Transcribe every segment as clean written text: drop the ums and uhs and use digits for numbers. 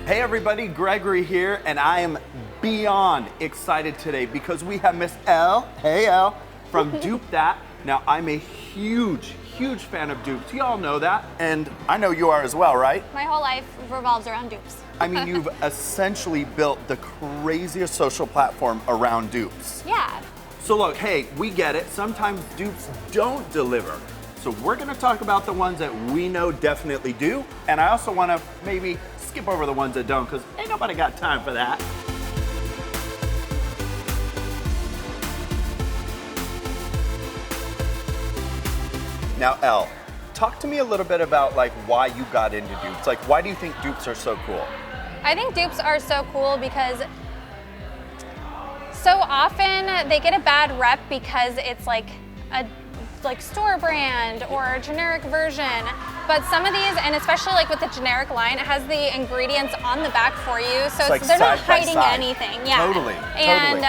Hey everybody, Gregory here, and I am beyond excited today because we have Miss L, hey L, from Dupe That. Now I'm a huge fan of dupes. You all know that, and I know you are as well, right? My whole life revolves around dupes. I mean, you've essentially built the craziest social platform around dupes. Yeah. So look, hey, we get it. Sometimes dupes don't deliver. So we're gonna talk about the ones that we know definitely do, and I also wanna maybe skip over the ones that don't, because ain't nobody got time for that. Now, Elle, talk to me a little bit about like why you got into dupes. Like, why do you think dupes are so cool? I think dupes are so cool because so often they get a bad rep because it's like a store brand or a generic version. But some of these, and especially like with the generic line, it has the ingredients on the back for you, so like they're not side by hiding side. anything. Yeah. Totally. And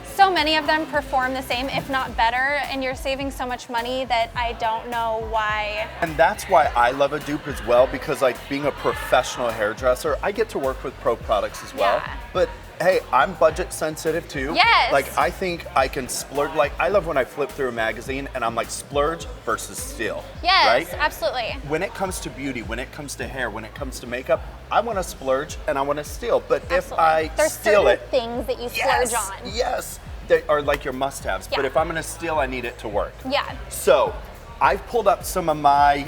so many of them perform the same, if not better, and you're saving so much money that I don't know why. And that's why I love a dupe as well, because like being a professional hairdresser, I get to work with pro products as well. Yeah. But hey, I'm budget sensitive too. Yes. Like I think I can splurge. Like I love when I flip through a magazine and I'm like splurge versus steal. Yes, right? absolutely. When it comes to beauty, when it comes to hair, when it comes to makeup, I want to splurge and I want to steal. But if I There's steal certain it, things that you yes, splurge on. yes, they are like your must-haves. But Yeah. if I'm going to steal, I need it to work. Yeah. So I've pulled up some of my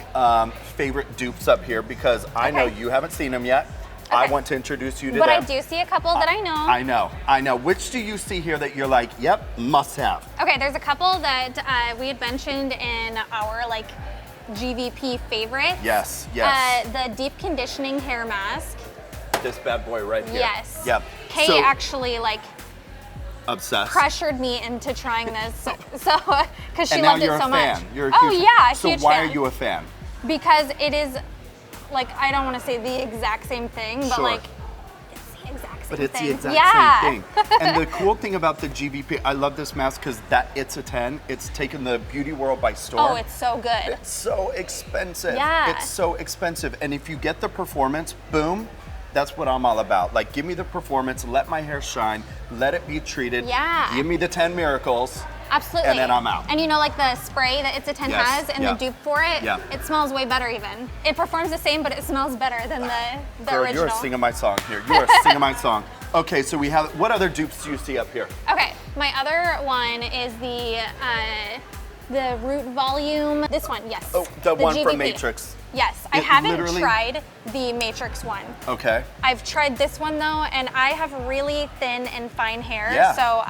favorite dupes up here because I know you haven't seen them yet. I want to introduce you to But them. I do see a couple that I know. I know. Which do you see here that you're like, yep, must have? Okay, there's a couple that we had mentioned in our like GVP favorites. Yes. The deep conditioning hair mask. This bad boy right here. Yes. Yep. Kay So, actually like obsessed. pressured me into trying this, so because she And now loved you're it so a fan. much. You're a Oh huge yeah, So huge why fan. are you a fan? Because it is like, I don't want to say the exact same thing, but Sure. like it's the exact same But it's thing. the exact Yeah. same thing. And the cool thing about the GVP, I love this mask because it's a 10. It's taken the beauty world by storm. Oh, it's so good. It's so expensive. Yeah. It's so expensive. And if you get the performance, boom, that's what I'm all about. Like, give me the performance, let my hair shine, let it be treated. Yeah. Give me the 10 miracles. Absolutely. And then I'm out. And you know, like the spray that It's a 10 Yes, has and yeah. the dupe for it, Yeah. it smells way better even. It performs the same, but it smells better than the Girl, original. you are singing my song here. You are singing my song. Okay, so we have, what other dupes do you see up here? Okay, my other one is the root volume. This one, yes. Oh, the one GVP. from Matrix. Yes, I It haven't literally- tried the Matrix one. Okay. I've tried this one though, and I have really thin and fine hair, Yeah. so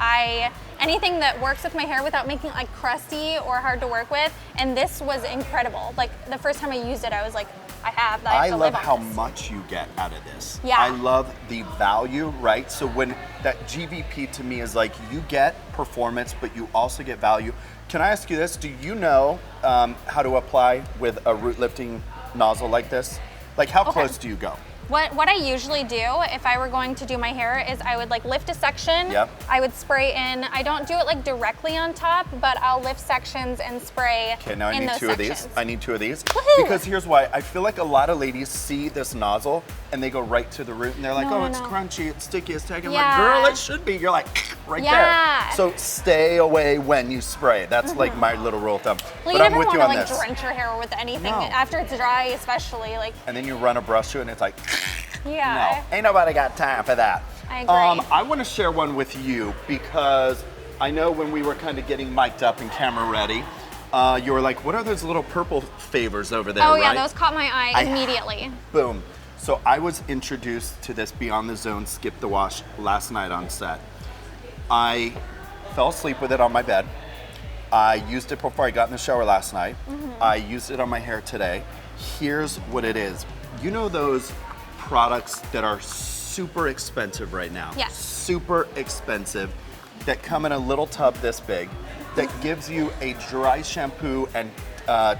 anything that works with my hair without making it like crusty or hard to work with, and this was incredible. Like the first time I used it, I was like, I love how much you get out of this. Yeah. I love the value, right? So when that GVP to me is like, you get performance, but you also get value. Can I ask you this? Do you know how to apply with a root lifting nozzle like this? Like how close do you go? What I usually do if I were going to do my hair is I would like lift a section, Yep. I would spray in, I don't do it like directly on top, but I'll lift sections and spray Okay, now I in need those two of sections. these. I need two of these. Woohoo! Because here's why. I feel like a lot of ladies see this nozzle and they go right to the root and they're like, No, oh, it's no. crunchy, it's sticky, it's tacky. I'm Yeah. like, girl, it should be. You're like, right Yeah. there. So stay away when you spray. That's like my little rule of thumb. Well, but you I'm never with want you to on like this. drench your hair with anything No. after it's dry, especially like. And then you run a brush through it and it's like, Yeah. no, ain't nobody got time for that. I agree. I want to share one with you because I know when we were kind of getting mic'd up and camera ready, you were like, what are those little purple favors over there, Oh right? yeah, those caught my eye immediately. Boom. So I was introduced to this Beyond the Zone Skip the Wash last night on set. I fell asleep with it on my bed. I used it before I got in the shower last night. I used it on my hair today. Here's what it is. You know those products that are super expensive right now? Yes. Super expensive, that come in a little tub this big, that gives you a dry shampoo and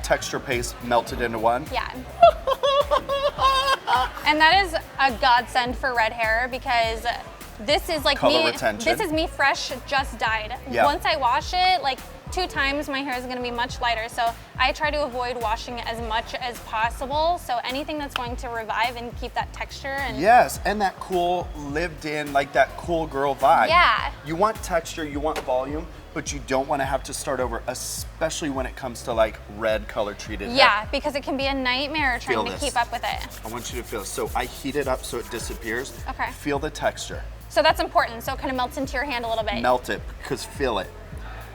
texture paste melted into one? Yeah. And that is a godsend for red hair because this is like Color me. retention. This is me fresh, just dyed. Yeah. Once I wash it, like 2 times, my hair is gonna be much lighter. So I try to avoid washing as much as possible. So anything that's going to revive and keep that texture. And yes, and that cool lived in, like that cool girl vibe. Yeah. You want texture, you want volume, but you don't want to have to start over, especially when it comes to like red color treated yeah, hair. because it can be a nightmare trying to keep up with it. I want you to feel, so I heat it up so it disappears. Okay. Feel the texture. So that's important, so it kind of melts into your hand a little bit. Melt it, because feel it.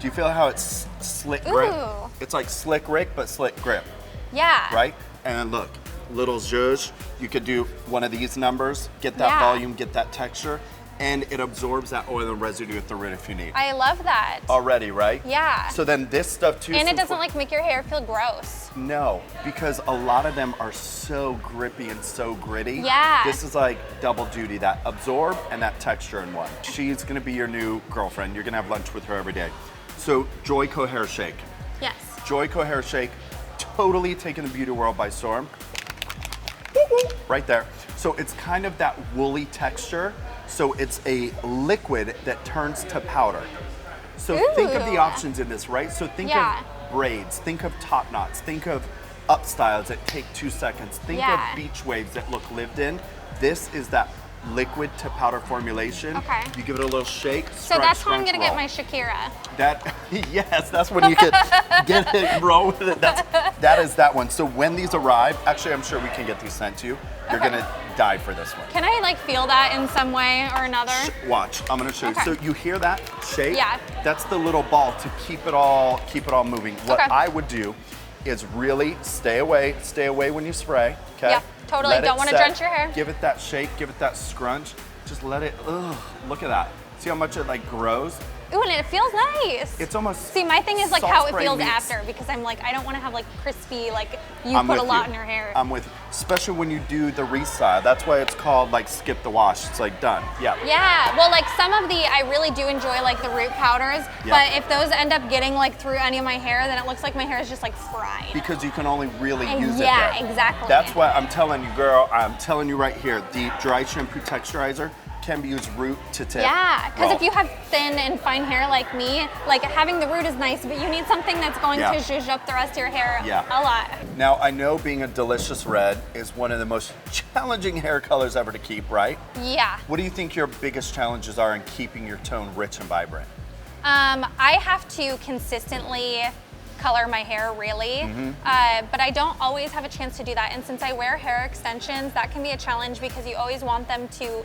Do you feel how it's slick grip? Ooh. It's like slick rake, but slick grip, Yeah. right? And look, little zhuzh, you could do one of these numbers, get that volume, get that texture, and it absorbs that oil and residue at the root if you need. I love that. Already, right? Yeah. So then this stuff too. And it doesn't like make your hair feel gross. No, because a lot of them are so grippy and so gritty. Yeah. This is like double duty, that absorb and that texture in one. She's gonna be your new girlfriend. You're gonna have lunch with her every day. So Joico Hair Shake. Yes. Joico Hair Shake, totally taking the beauty world by storm. Right there. So it's kind of that woolly texture. So it's a liquid that turns to powder. So think of the options in this, right? So think of braids, think of top knots, think of up styles that take 2 seconds, think of beach waves that look lived in. This is that liquid to powder formulation. Okay. You give it a little shake. So that's how I'm gonna get my Shakira. That, yes, that's when you could get it, roll with it. That is that one. So when these arrive, actually I'm sure we can get these sent to you. You're gonna die for this one. Can I like feel that in some way or another? Watch, I'm gonna show you. So you hear that shake? Yeah. That's the little ball to keep it all moving. What Okay. I would do is really stay away when you spray, okay? Yeah, totally. Don't want to drench your hair. Give it that shake, give it that scrunch. Just let it, look at that. See how much it like grows? Ooh, and it feels nice. It's almost See, my thing is like salt how it spray feels meets- after, because I'm like, I don't want to have like crispy, like you I'm put a with lot you. in your hair. I'm with you. Especially when you do the restyle. That's why it's called like skip the wash. It's like done. Yeah. Yeah, well, like some of the, I really do enjoy like the root powders, but if those end up getting like through any of my hair, then it looks like my hair is just like fried. Because you can only really use it there. Yeah, exactly. That's why I'm telling you, girl, I'm telling you right here, the dry shampoo texturizer can be used root to tip. Yeah, because raw. if you have thin and fine hair like me, like having the root is nice, but you need something that's going to zhuzh up the rest of your hair a lot. Now, I know being a delicious red is one of the most challenging hair colors ever to keep, right? Yeah. What do you think your biggest challenges are in keeping your tone rich and vibrant? I have to consistently color my hair, really, but I don't always have a chance to do that. And since I wear hair extensions, that can be a challenge because you always want them to,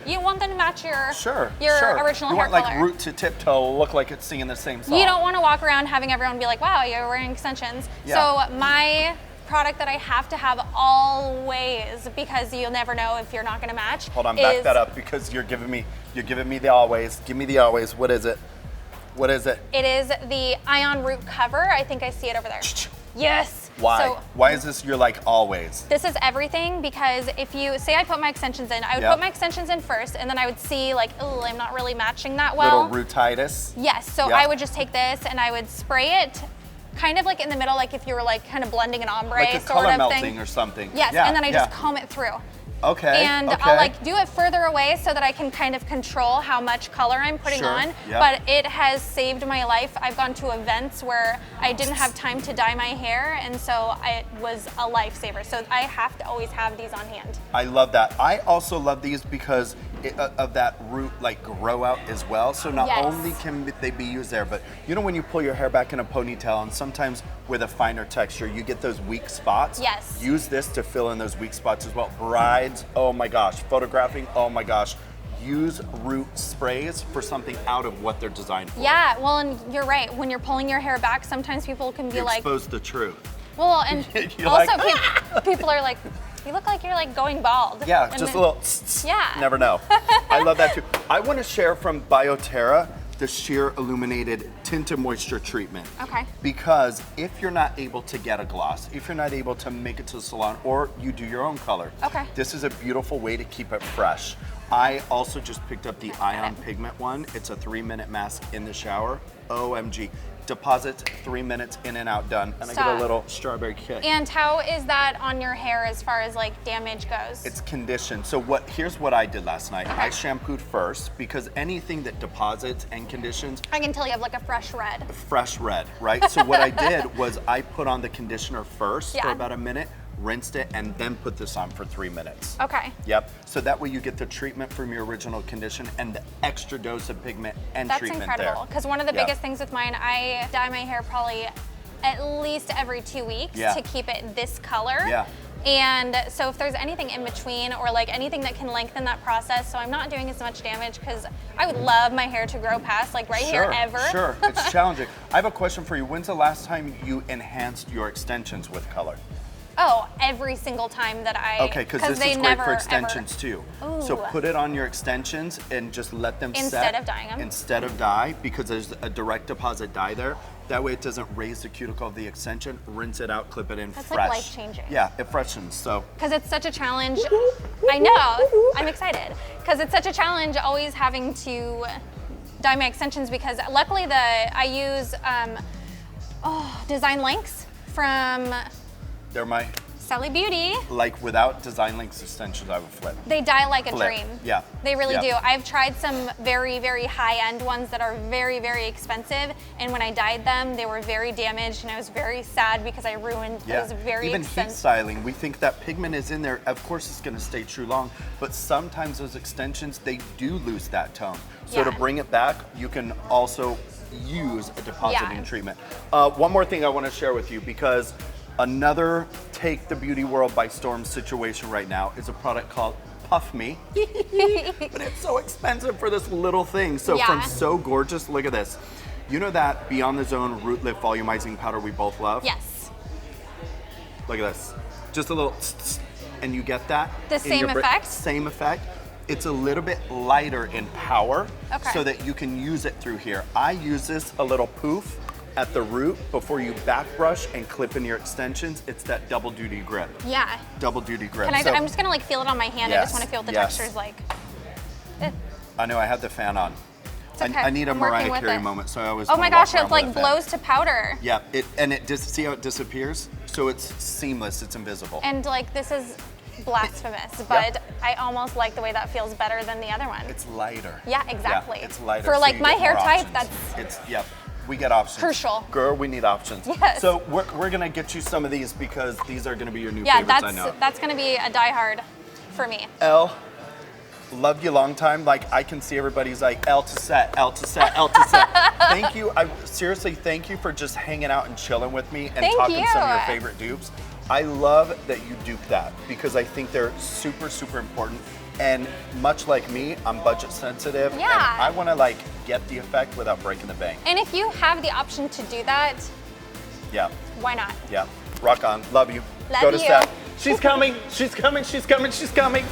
match your original you hair want like color. root to tiptoe look like it's singing the same song. You don't want to walk around having everyone be like, wow, you're wearing extensions. Yeah. So my product that I have to have always, because you'll never know if you're not going to match. Hold on, back that up because you're giving me the always. Give me the always. What is it? What is it? It is the Ion Root Cover. I think I see it over there. Yes. Why? So, Why is this your like always? this is everything, because if you say I put my extensions in, I would put my extensions in first, and then I would see like, oh, I'm not really matching that well. Little rootitis. Yes. So I would just take this and I would spray it kind of like in the middle, like if you were like kind of blending an ombre Like a sort color of melting thing. or something. Yes, and then I just comb it through. Okay. And okay. I'll like do it further away so that I can kind of control how much color I'm putting on. Yeah. But it has saved my life. I've gone to events where I didn't have time to dye my hair, and so it was a lifesaver. So I have to always have these on hand. I love that. I also love these because of that root like grow out as well. So not only can they be used there, but you know when you pull your hair back in a ponytail and sometimes with a finer texture, you get those weak spots. Yes. Use this to fill in those weak spots as well. Brides, oh my gosh. Photographing, oh my gosh. Use root sprays for something out of what they're designed for. Yeah, well, and you're right. When you're pulling your hair back, sometimes people can be You like, expose the truth. well, and You're also like, people are like, you look like you're like going bald. Yeah, And just then- a little. Yeah. Never know. I love that too. I want to share from BIOTERA the sheer illuminated tinted moisture treatment. Okay. Because if you're not able to get a gloss, if you're not able to make it to the salon, or you do your own color, Okay. this is a beautiful way to keep it fresh. I also just picked up the Ion Pigment one. It's a 3-minute mask in the shower. OMG. Deposits, 3 minutes, in and out, done. And I get a little strawberry kick. And how is that on your hair as far as like damage goes? It's conditioned. So here's what I did last night. I shampooed first because anything that deposits and conditions. I can tell you have like a fresh red. Fresh red, right? So what I did was I put on the conditioner first for about a minute, rinsed it, and then put this on for 3 minutes. Okay. Yep. So that way you get the treatment from your original condition and the extra dose of pigment and treatment there. That's incredible. Because one of the biggest things with mine, I dye my hair probably at least every 2 weeks to keep it this color. Yeah. And so if there's anything in between or like anything that can lengthen that process so I'm not doing as much damage, because I would love my hair to grow past like right here ever. Sure, it's challenging. I have a question for you. When's the last time you enhanced your extensions with color? Oh, every single time that I... Okay, because this is great for extensions too. Ooh. So put it on your extensions and just let them set. Instead of dyeing them? Instead of dye, because there's a direct deposit dye there. That way it doesn't raise the cuticle of the extension. Rinse it out, clip it in fresh. That's like life-changing. Yeah, it freshens, so. Because it's such a challenge. I know, I'm excited. Because it's such a challenge always having to dye my extensions, because luckily I use Design Links from... They're my... Sally Beauty. Like without Design Links extensions, I would flip. They dye like a dream. Yeah. They really do. I've tried some very, very high-end ones that are very, very expensive, and when I dyed them, they were very damaged, and I was very sad because I ruined those very Even expensive. heat styling, we think that pigment is in there. Of course, it's going to stay true long, but sometimes those extensions, they do lose that tone. So to bring it back, you can also use a depositing treatment. One more thing I want to share with you, because another take the beauty world by storm situation right now is a product called Puff Me. But it's so expensive for this little thing. So from So Gorgeous, look at this. You know that Beyond the Zone Root Lift Volumizing powder we both love? Yes. Look at this. Just a little and you get that. The same effect? Same effect. It's a little bit lighter in power so that you can use it through here. I use this a little poof at the root before you back brush and clip in your extensions. It's that double duty grip. Yeah. Double duty grip. Can I'm just gonna like feel it on my hand. I just want to feel what the texture is like. I know I had the fan on. Okay. I need a Mariah Carey moment, so I always. Oh my gosh! It like blows to powder. Yeah. See how it disappears? So it's seamless. It's invisible. And like this is blasphemous, but I almost like the way that feels better than the other one. It's lighter. Yeah, exactly. Yeah, it's lighter. For like my hair type, we get options. Crucial. Girl, we need options. Yes. So we're gonna get you some of these because these are gonna be your new favorites, I know. That's gonna be a diehard for me. Elle, loved you long time. Like I can see everybody's like, Elle to set, Elle to set, Elle to set. Thank you, seriously, thank you for just hanging out and chilling with me and talking some of your favorite dupes. I love that you dupe that because I think they're super, super important. And much like me, I'm budget sensitive. Yeah. And I want to like get the effect without breaking the bank. And if you have the option to do that, why not? Yeah. Rock on. Love you. Love Go to you. set. She's coming. She's coming. She's coming. She's coming.